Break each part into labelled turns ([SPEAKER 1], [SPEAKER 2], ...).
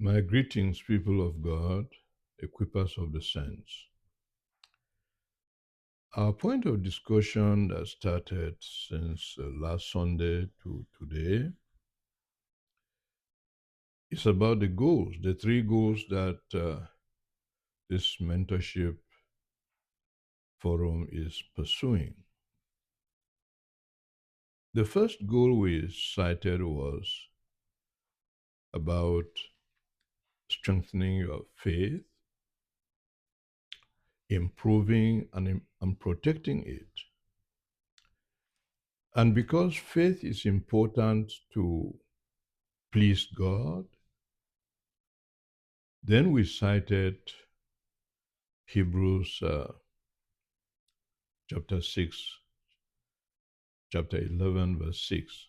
[SPEAKER 1] My greetings, people of God, equippers of the saints. Our point of discussion that started since last Sunday to today is about the goals, the three goals that this mentorship forum is pursuing. The first goal we cited was about strengthening your faith, improving and protecting it. And because faith is important to please God, then we cited Hebrews chapter 6, chapter 11, verse 6.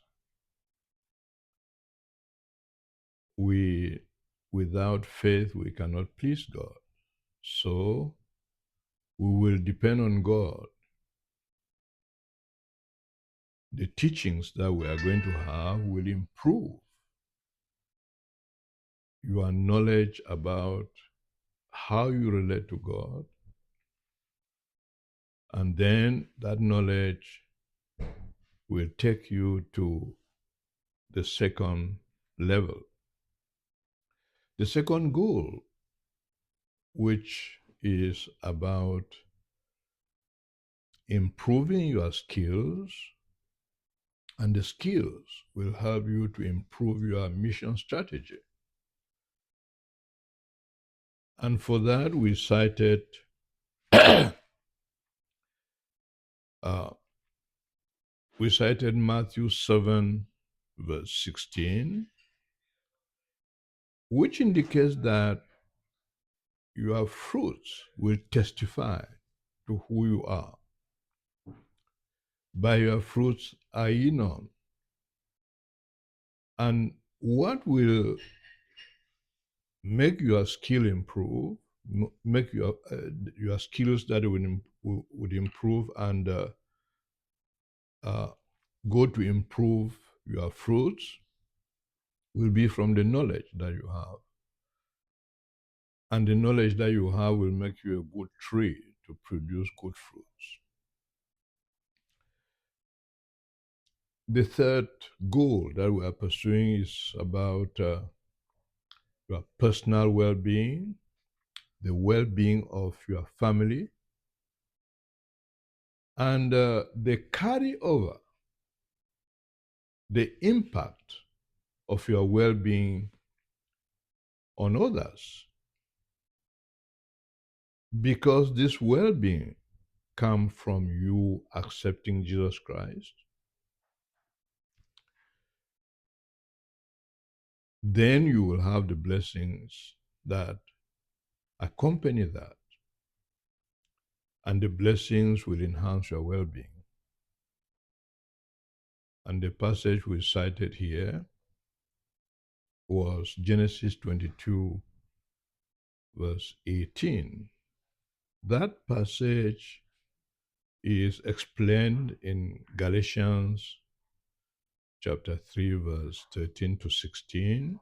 [SPEAKER 1] Without faith, we cannot please God. So we will depend on God. The teachings that we are going to have will improve your knowledge about how you relate to God. And then that knowledge will take you to the second level. The second goal, which is about improving your skills, and the skills will help you to improve your mission strategy. And for that, uh, we cited Matthew 7, verse 16, which indicates that your fruits will testify to who you are. By your fruits are ye known. And what will make your skill improve, make your skills that would improve and go to improve your fruits will be from the knowledge that you have. And the knowledge that you have will make you a good tree to produce good fruits. The third goal that we are pursuing is about your personal well-being, the well-being of your family, and the carryover, the impact of your well-being on others. Because this well-being comes from you accepting Jesus Christ, then you will have the blessings that accompany that. And the blessings will enhance your well-being. And the passage we cited here was Genesis 22, verse 18. That passage is explained in Galatians chapter 3, verse 13 to 16.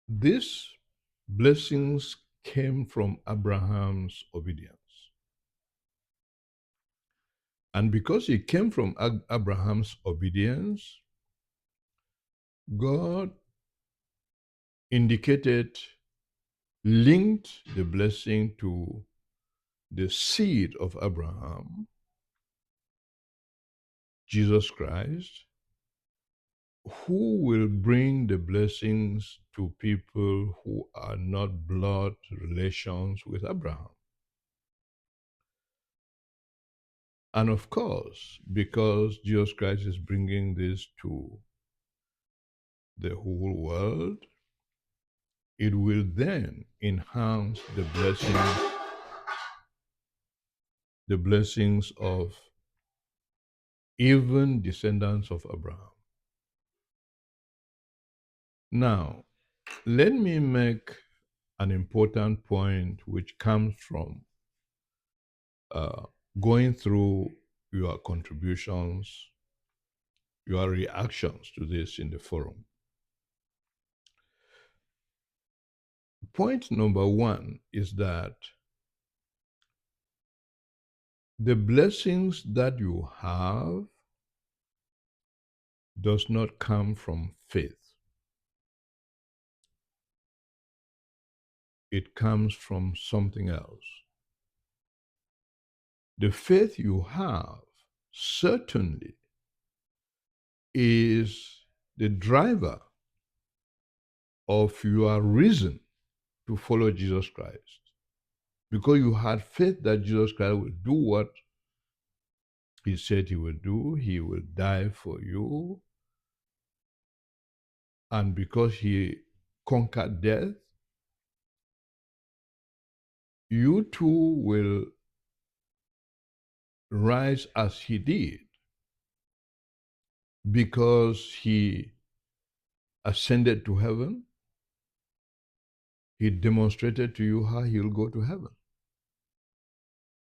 [SPEAKER 1] These blessings came from Abraham's obedience. And because it came from Abraham's obedience, God indicated, linked the blessing to the seed of Abraham, Jesus Christ, who will bring the blessings to people who are not blood relations with Abraham. And of course, because Jesus Christ is bringing this to the whole world, it will then enhance the blessings of even descendants of Abraham. Now, let me make an important point which comes from going through your contributions your reactions to this in the forum. Point number one is that the blessings that you have does not come from faith. It comes from something else. The faith you have certainly is the driver of your reason to follow Jesus Christ. Because you had faith that Jesus Christ will do what he said he will do, he will die for you. And because he conquered death, you too will rise as he did, because he ascended to heaven. He demonstrated to you how he'll go to heaven.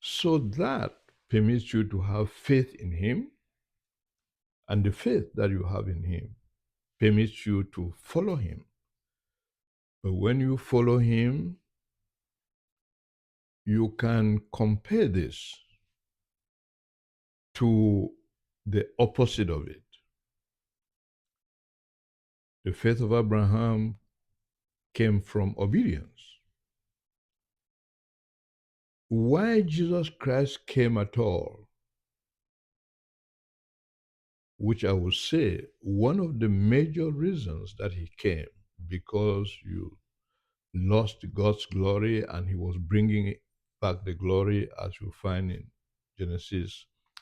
[SPEAKER 1] So that permits you to have faith in him, and the faith that you have in him permits you to follow him. But when you follow him, you can compare this to the opposite of it. The faith of Abraham came from obedience. Why Jesus Christ came at all, which I would say one of the major reasons that he came, because you lost God's glory and he was bringing back the glory, as you find in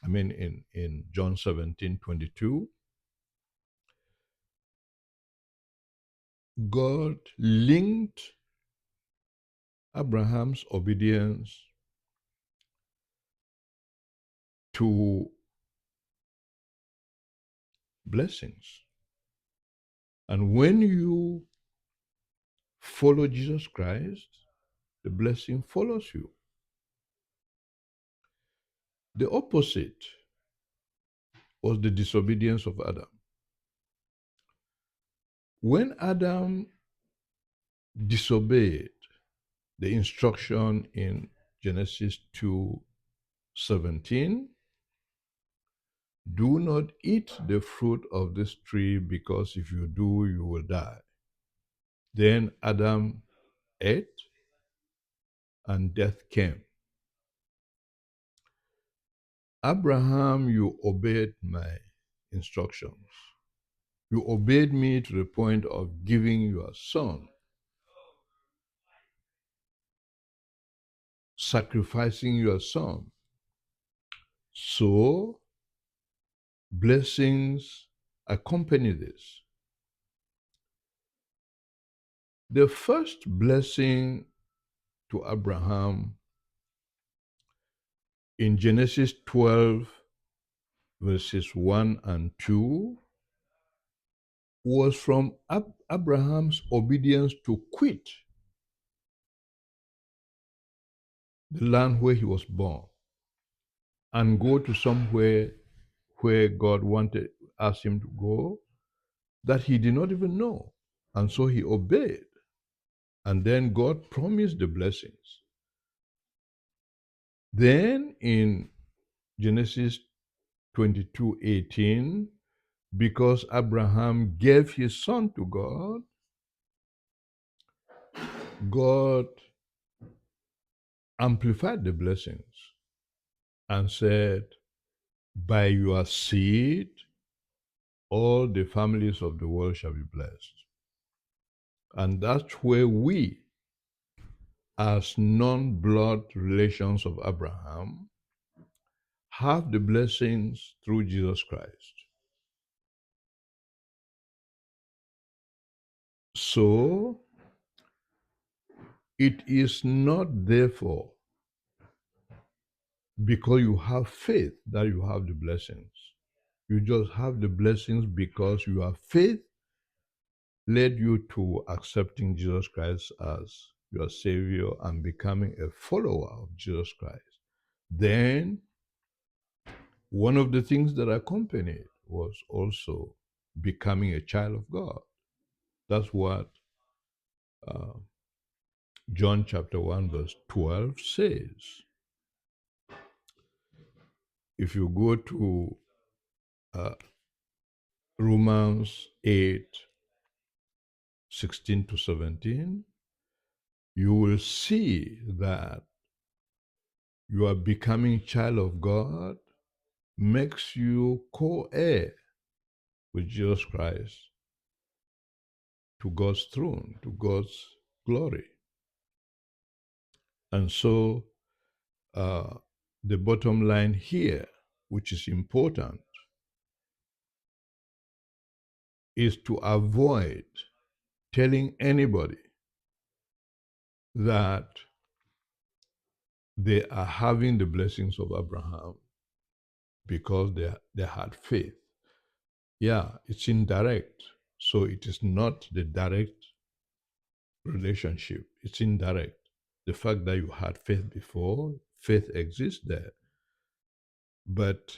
[SPEAKER 1] in John 17:22. God linked Abraham's obedience to blessings. And when you follow Jesus Christ, the blessing follows you. The opposite was the disobedience of Adam. When Adam disobeyed the instruction in Genesis 2:17, do not eat the fruit of this tree, because if you do, you will die. Then Adam ate, and death came. Abraham, you obeyed my instructions. You obeyed me to the point of giving your son, sacrificing your son. So, blessings accompany this. The first blessing to Abraham in Genesis 12, verses 1 and 2, was from Abraham's obedience to quit the land where he was born and go to somewhere where God asked him to go, that he did not even know. And so he obeyed. And then God promised the blessings. Then in Genesis 22:18, because Abraham gave his son to God, God amplified the blessings and said, by your seed, all the families of the world shall be blessed. And that's where we, as non-blood relations of Abraham, have the blessings through Jesus Christ. So, it is not therefore because you have faith that you have the blessings. You just have the blessings because your faith led you to accepting Jesus Christ as your Savior and becoming a follower of Jesus Christ. Then, one of the things that accompanied was also becoming a child of God. That's what uh, John chapter 1, verse 12 says. If you go to uh, Romans 8, 16 to 17, you will see that you are becoming child of God makes you co-heir with Jesus Christ to God's throne, to God's glory. And so uh, the bottom line here, which is important, is to avoid telling anybody that they are having the blessings of Abraham because they had faith. Yeah, it's indirect. So it is not the direct relationship, it's indirect. The fact that you had faith before, faith exists there, but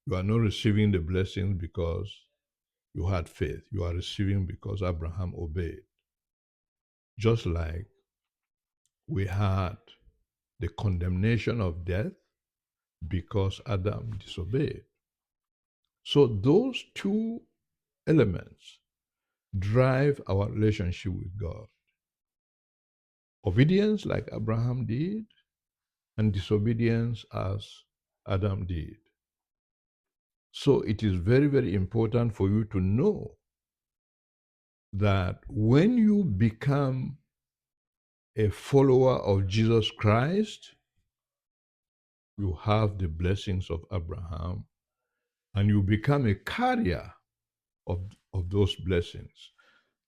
[SPEAKER 1] you are not receiving the blessings because you had faith. You are receiving because Abraham obeyed. Just like we had the condemnation of death because Adam disobeyed. So those two elements drive our relationship with God. Obedience, like Abraham did, and disobedience, as Adam did. So it is very, very important for you to know that when you become a follower of Jesus Christ, you have the blessings of Abraham and you become a carrier of those blessings.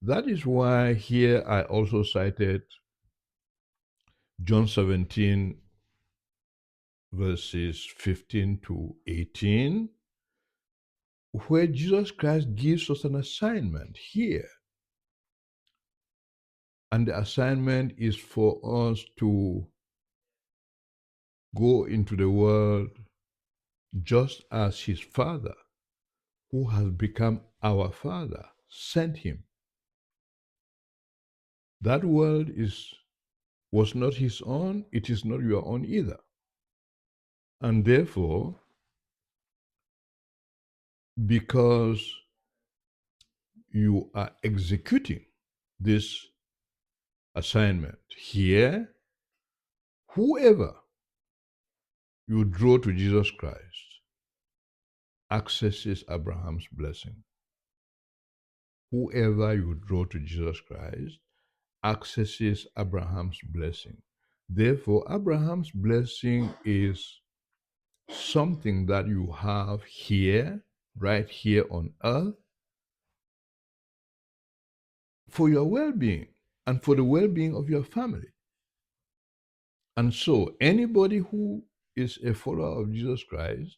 [SPEAKER 1] That is why here I also cited John 17, verses 15 to 18, where Jesus Christ gives us an assignment here. And the assignment is for us to go into the world just as his Father, who has become our Father, sent him. That world was not his own, it is not your own either. And therefore, because you are executing this assignment here, whoever you draw to Jesus Christ accesses Abraham's blessing. Whoever you draw to Jesus Christ accesses Abraham's blessing. Therefore, Abraham's blessing is something that you have here, right here on earth, for your well being and for the well being of your family. And so, anybody who is a follower of Jesus Christ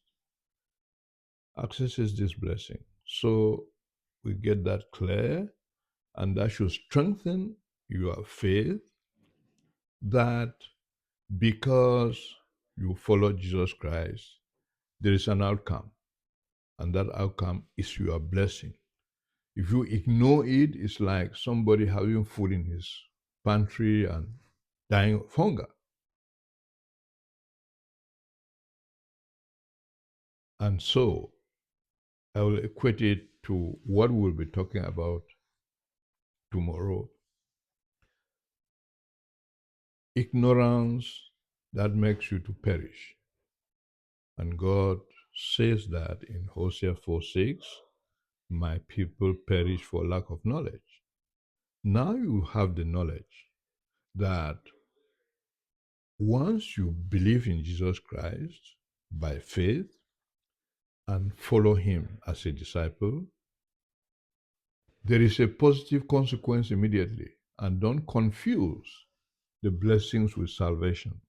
[SPEAKER 1] accesses this blessing. So, we get that clear, and that should strengthen your faith that because you follow Jesus Christ, there is an outcome, and that outcome is your blessing. If you ignore it, it's like somebody having food in his pantry and dying of hunger. And so I will equate it to what we'll be talking about tomorrow. Ignorance that makes you to perish. And God says that in Hosea 4:6, my people perish for lack of knowledge. Now you have the knowledge that once you believe in Jesus Christ by faith and follow him as a disciple, there is a positive consequence immediately. And don't confuse the blessings with salvation.